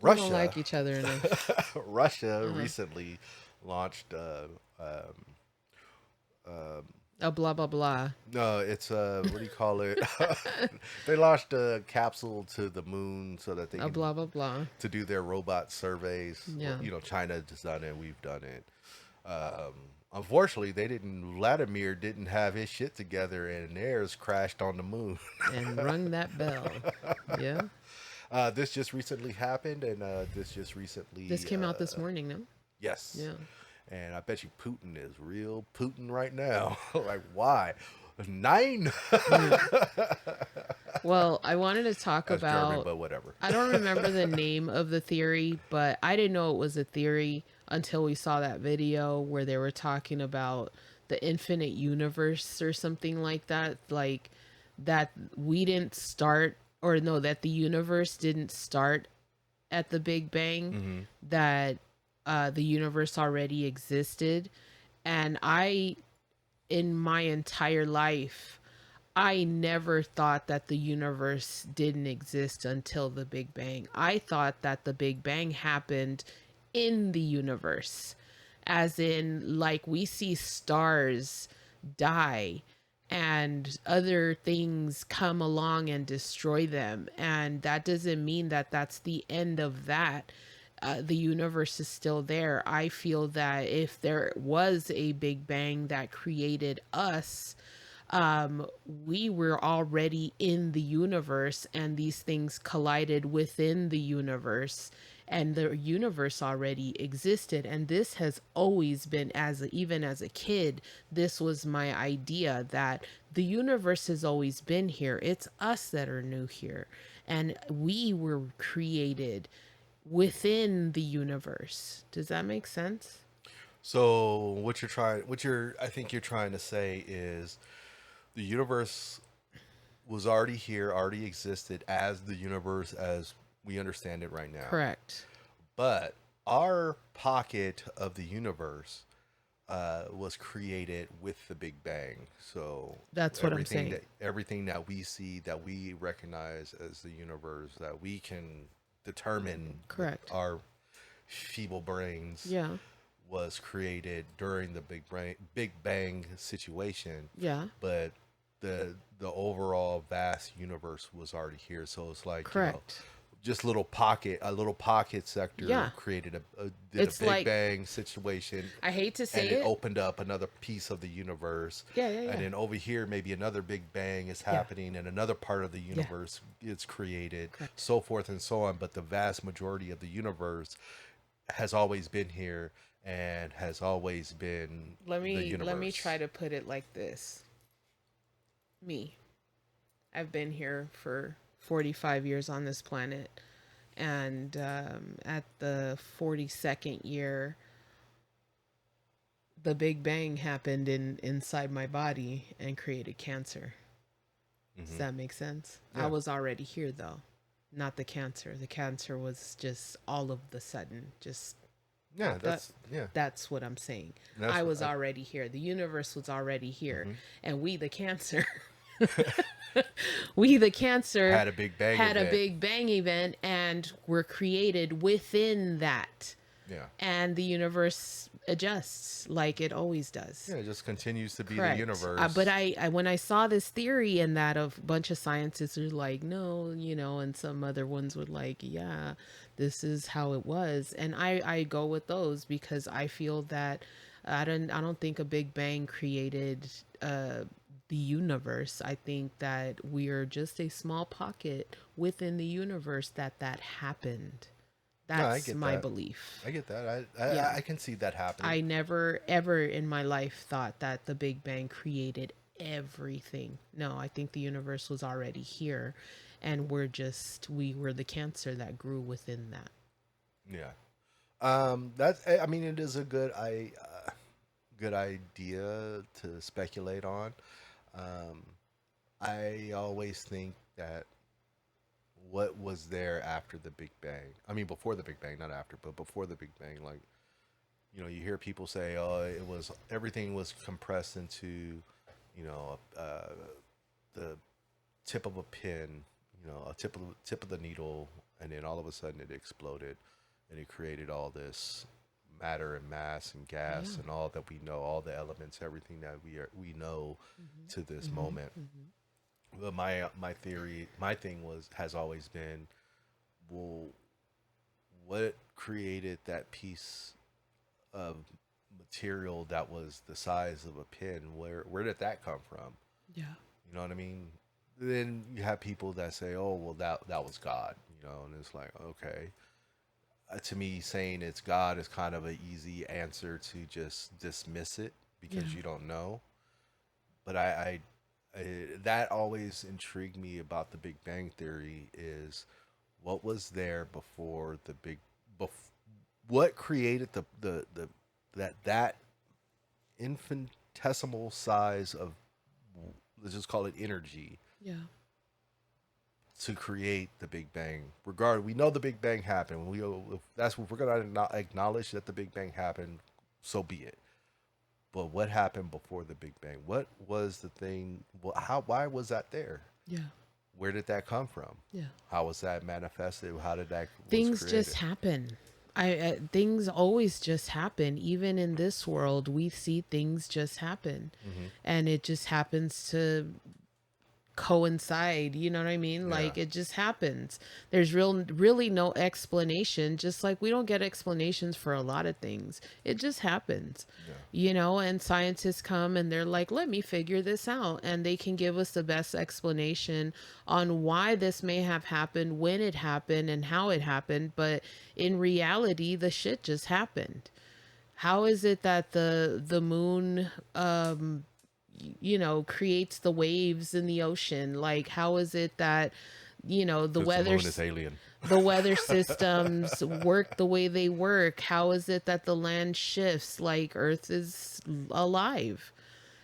We don't
Russia,
like each other enough.
Russia
Uh-huh.
recently launched.
A blah blah blah.
No, it's what do you call it? They launched a capsule to the moon so that they
A
can
blah blah blah.
to do their robot surveys.
Yeah.
China has done it. We've done it. Um, Unfortunately, they didn't. Vladimir didn't have his shit together, and theirs crashed on the moon.
And rung that bell. Yeah.
This just recently happened, and this just
This
recently,
came out this morning, no?
yes.
Yeah.
And I bet you Putin is real Putin right now. Like, why? Nine?
Yeah. Well, I wanted to talk
That's German,
about,
but whatever.
I don't remember the name of the theory, but I didn't know it was a theory until we saw that video where they were talking about the infinite universe or something like that. Like that we didn't start, or no, that the universe didn't start at the Big Bang,
Hmm.
that the universe already existed. And I, in my entire life, I never thought that the universe didn't exist until the Big Bang. I thought that the Big Bang happened in the universe, as in, like, we see stars die and other things come along and destroy them. And that doesn't mean that that's the end of that. The universe is still there. I feel that if there was a Big Bang that created us, we were already in the universe and these things collided within the universe, and the universe already existed. And this has always been, even as a kid, this was my idea, that the universe has always been here. It's us that are new here, and we were created within the universe. Does that make sense?
So I think you're trying to say is the universe was already here, already existed as the universe as we understand it right now.
Correct.
But our pocket of the universe was created with the Big Bang. So
That's what I'm saying.
everything that we see, that we recognize as the universe, that we can determine with
Correct.
our feeble brains,
Yeah.
was created during the Big Bang situation.
Yeah.
But the overall vast universe was already here. So it's like,
Correct.
just a little pocket sector
Yeah.
created
It's
a Big
like,
Bang situation,
I hate to say
and it
it.
opened up another piece of the universe.
Yeah, yeah, yeah.
And then over here, maybe another Big Bang is happening, and another part of the universe is created,
Correct.
so forth and so on. But the vast majority of the universe has always been here and has always been
Let
the
me
universe.
try to put it like this. Me. I've been here for 45 years on this planet, and at the 42nd year, the Big Bang happened inside my body and created cancer. Does that make sense? I
Yeah.
was already here though, not the cancer. The cancer was just all of the sudden, just
Yeah,
popped up.
yeah.
That's what I'm saying.
That's
I
what
was already here. The universe was already here,
Mhm.
and we, the cancer, we, the cancer,
Had a Big Bang
had a
event.
Big Bang event, and were created within that.
Yeah.
And the universe adjusts like it always does.
Yeah, it just continues to be the
Correct.
universe.
But I when I saw this theory, and that of a bunch of scientists are like, no, and some other ones would like, yeah, this is how it was. And I go with those because I feel that I don't think a Big Bang created the universe. I think that we are just a small pocket within the universe that happened.
No, I
That's
get
my
that.
belief.
I get that.
Yeah.
I can see that happening.
I never ever in my life thought that the Big Bang created everything. No, I think the universe was already here, and we were the cancer that grew within that.
Yeah. I mean, it is a good idea to speculate on. Um, I always think that what was there after the Big Bang. I mean, before the Big Bang, not after, but before the Big Bang. Like, you hear people say, "Oh, everything was compressed into, the tip of a pin, a tip of the needle, and then all of a sudden it exploded, and it created all this matter and mass and gas
Yeah.
and all that we know, all the elements, everything that we know to this moment." But my thing has always been, well, what created that piece of material that was the size of a pin. Where did that come from?
Yeah.
You know what I mean? Then you have people that say, "Oh, well, that was God," you know, and it's like, okay. To me, saying it's God is kind of an easy answer to just dismiss it
Yeah.
because you don't know. But that always intrigued me about the Big Bang Theory is what was there before the what created the that infinitesimal size of, let's just call it energy,
Yeah.
to create the Big Bang. We know the Big Bang happened. If that's what we're gonna acknowledge that the Big Bang happened, so be it. But what happened before the Big Bang? What was the thing? Well, how? Why was that there?
Yeah.
Where did that come from?
Yeah.
How was that manifested? How did that was
Things just
created?
happen. Things always just happen. Even in this world, we see things just happen,
Hmm.
and it just happens to coincide, you know what I mean?
Yeah,
Like it just happens. There's really no explanation, just like we don't get explanations for a lot of things. It just happens.
yeah,
You know, and scientists come and they're like, "Let me figure this out." And they can give us the best explanation on why this may have happened, when it happened, and how it happened, but in reality, the shit just happened. How is it that the moon creates the waves in the ocean? Like how is it that the
because the
weather
moon is alien.
the weather systems work the way they work? How is it that the land shifts like earth is alive?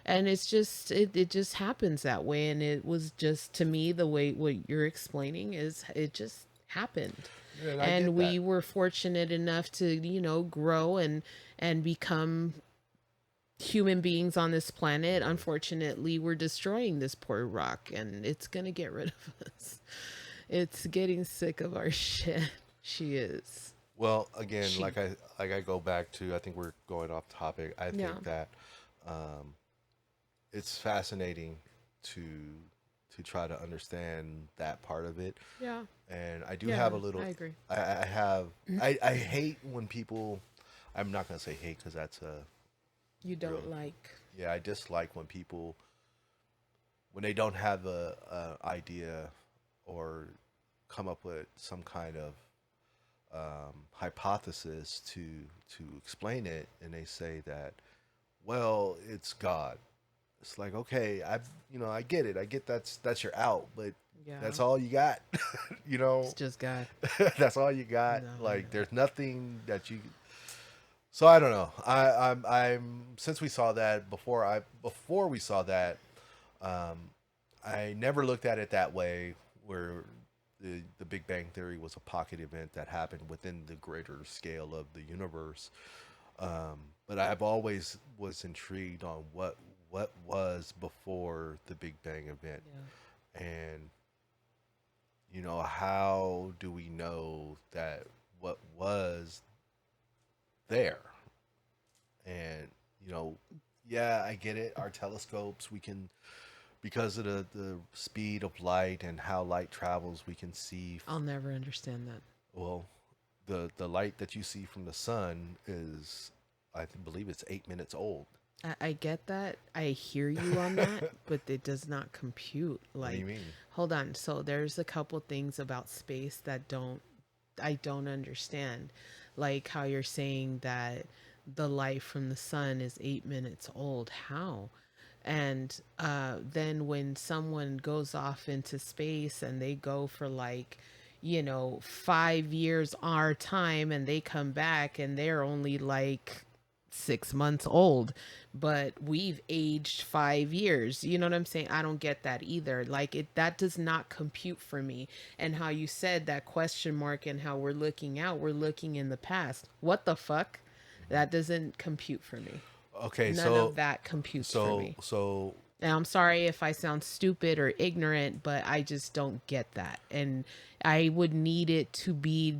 And it just happens that way, and it was just, to me, the way what you're explaining is it just happened.
Yeah, and I
And
get that.
we were fortunate enough to grow and become human beings on this planet.
Hmm.
Unfortunately, we're destroying this poor rock, and it's gonna get rid of us. It's getting sick of our shit. She is.
Well, again,
She.
I go back to, I think we're going off topic. I
Yeah.
think that um, it's fascinating to try to understand that part of it.
Yeah.
And I do have
Yeah.
a
I
little.
agree.
I have. I hate when people. I'm not gonna say hate because that's a
You
real.
don't like.
Yeah, I dislike when people, when they don't have a idea or come up with some kind of hypothesis to explain it, and they say that, well, it's God. It's like, okay, I get it. I get that's your out, but
Yeah.
that's all you got. you
It's
know,
just God.
that's all you got.
No, I
Like,
know.
there's nothing that you. So I don't know. I'm since we saw that before we saw that, um, I never looked at it that way, where the Big Bang Theory was a pocket event that happened within the greater scale of the universe. But I've always was intrigued on what was before the Big Bang event,
Yeah.
and how do we know that what was there? And you know, yeah, I get it. Our telescopes, we can, because of the speed of light and how light travels, we can see.
I'll never understand that.
Well, the light that you see from the sun is, believe it's 8 minutes old.
I get that. I hear you on that, but it does not compute.
What do
Like,
you mean?
hold on. So there's a couple things about space that I don't understand. Like how you're saying that the light from the sun is 8 minutes old. How? And then when someone goes off into space and they go for like 5 years our time, and they come back and they're only like 6 months old, but we've aged 5 years. You know what I'm saying? I don't get that either. Like that does not compute for me. And how you said that question mark and how we're looking in the past. What the fuck?
Hmm.
That doesn't compute for me.
Okay,
None of that computes for me.
so
And I'm sorry if I sound stupid or ignorant, but I just don't get that. And I would need it to be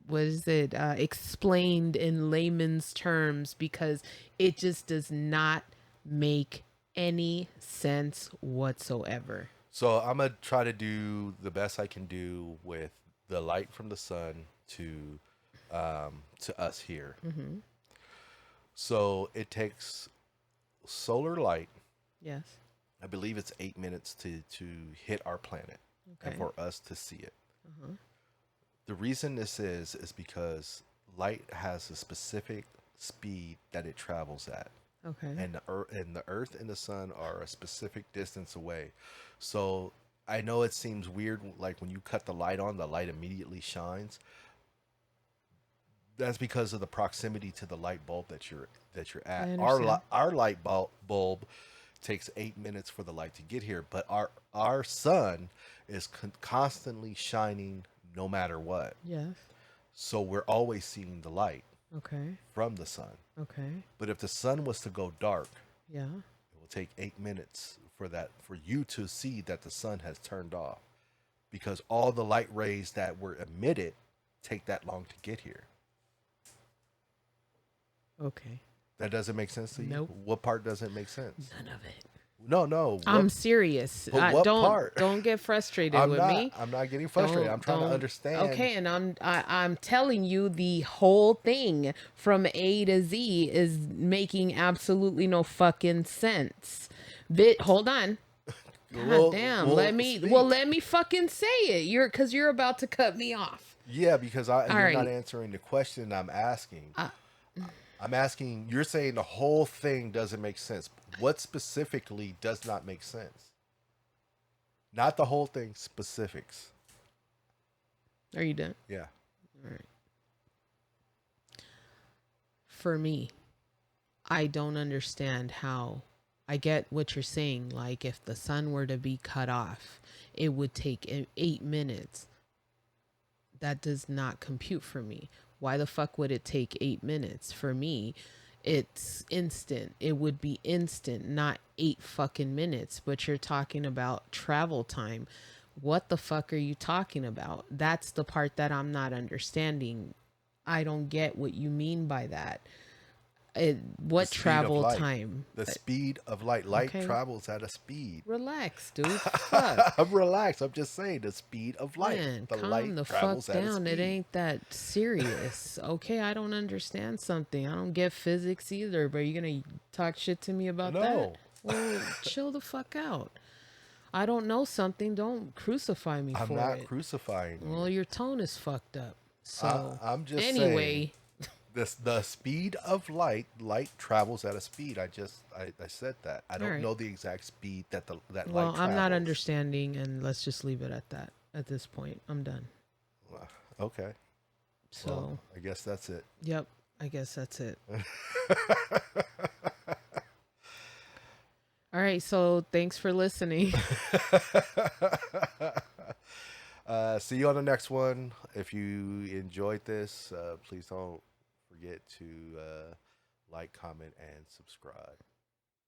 what is it, explained in layman's terms, because it just does not make any sense whatsoever.
I'm gonna try to do the best I can do with the light from the sun to us here. So it takes solar light.
Yes.
I believe it's 8 minutes to hit our planet and
Okay.
for us to see it.
Uh-huh.
The reason this is because light has a specific speed that it travels at,
Okay.
and the Earth and the Sun are a specific distance away. So I know it seems weird, like when you cut the light on, the light immediately shines. That's because of the proximity to the light bulb that you're
I
at.
understand.
Our light bulb takes 8 minutes for the light to get here, but our sun is constantly shining no matter what.
Yes.
So we're always seeing the light
Okay.
from the sun.
Okay.
But if the sun was to go dark,
Yeah.
it will take 8 minutes for you to see that the sun has turned off, because all the light rays that were emitted take that long to get here.
Okay.
That doesn't make sense to you?
Nope.
What part doesn't make sense?
None of it.
No, no.
I'm serious.
But what
Don't
part?
don't get frustrated
I'm
with
not.
me.
I'm not getting frustrated. I'm trying to
Don't.
understand.
Okay, and I'm telling you the whole thing from A to Z is making absolutely no fucking sense. Hold on. God
Well,
damn.
well,
Let let me fucking say it. You're about to cut me off.
Yeah, because
All
you're not
right.
answering the question I'm asking.
Uh,
I'm asking. You're saying the whole thing doesn't make sense. What specifically does not make sense? Not the whole thing. Specifics.
are you done?
Yeah.
All right. For me, I don't understand how. I get what you're saying. Like, if the sun were to be cut off, it would take 8 minutes. That does not compute for me. Why the fuck would it take 8 minutes? For me, it's instant. It would be instant, not 8 fucking minutes. But you're talking about travel time. What the fuck are you talking about? That's the part that I'm not understanding. I don't get what you mean by that.
The
What
speed of
travel
light.
time?
The speed of light. Light
Okay,
travels at a speed.
relax, dude. Fuck.
I'm relaxed. I'm just saying the speed of light.
Man,
The
calm
light
the fuck
travels at a
down. It
speed.
ain't that serious. Okay, I don't understand something. I don't get physics either, but you're gonna talk shit to me about that?
No,
Well, chill the fuck out. I don't know something. Don't crucify me
I'm
for
not
it.
crucifying you.
Well, your tone is fucked up. So,
I'm just saying
anyway,
the speed of light travels at a speed. I said that. I
all
don't
right.
know the exact speed that
Well,
light
I'm not
travels.
understanding, and let's just leave it at that. At this point, I'm done.
Okay. Well,
So,
I guess that's it.
yep, I guess that's it. All right, so thanks for listening.
See you on the next one. If you enjoyed this, please don't forget to like, comment, and subscribe.